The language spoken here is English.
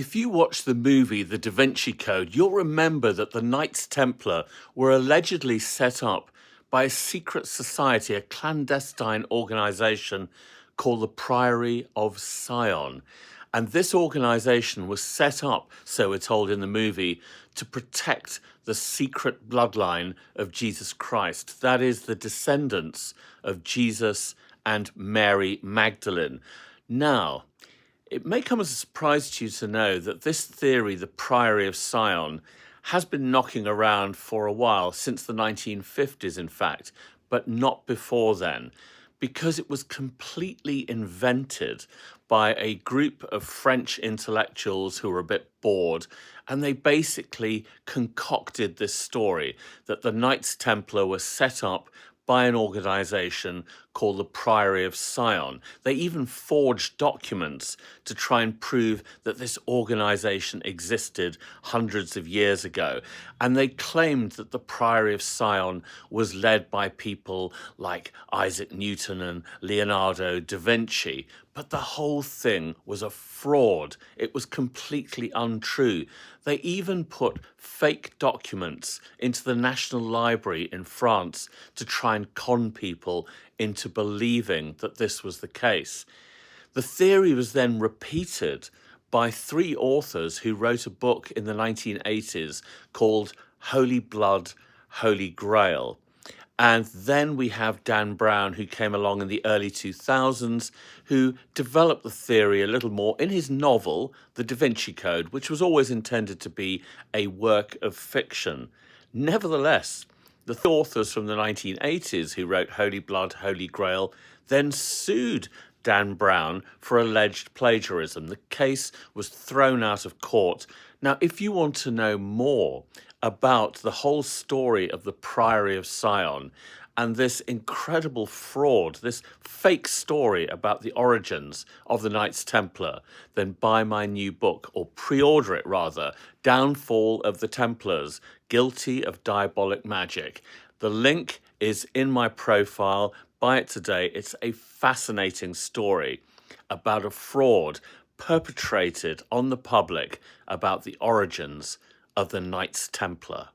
If you watch the movie The Da Vinci Code, you'll remember that the Knights Templar were allegedly set up by a secret society, a clandestine organization called the Priory of Sion. And this organization was set up, so we're told in the movie, to protect the secret bloodline of Jesus Christ. That is, the descendants of Jesus and Mary Magdalene. Now, it may come as a surprise to you to know that this theory, the Priory of Sion, has been knocking around for a while, since the 1950s, in fact, but not before then, because it was completely invented by a group of French intellectuals who were a bit bored, and they basically concocted this story that the Knights Templar were set up by an organization called the Priory of Sion. They even forged documents to try and prove that this organization existed hundreds of years ago. And they claimed that the Priory of Sion was led by people like Isaac Newton and Leonardo da Vinci. But the whole thing was a fraud. It was completely untrue. They even put fake documents into the National Library in France to try and con people into believing that this was the case. The theory was then repeated by three authors who wrote a book in the 1980s called Holy Blood, Holy Grail. And then we have Dan Brown, who came along in the early 2000s, who developed the theory a little more in his novel, The Da Vinci Code, which was always intended to be a work of fiction. Nevertheless, the authors from the 1980s who wrote Holy Blood, Holy Grail then sued Dan Brown for alleged plagiarism. The case was thrown out of court. Now, if you want to know more about the whole story of the Priory of Sion and this incredible fraud, this fake story about the origins of the Knights Templar, then buy my new book, or pre-order it rather, Downfall of the Templars, Guilty of Diabolic Magic. The link is in my profile. Buy it today. It's a fascinating story about a fraud perpetrated on the public about the origins of the Knights Templar.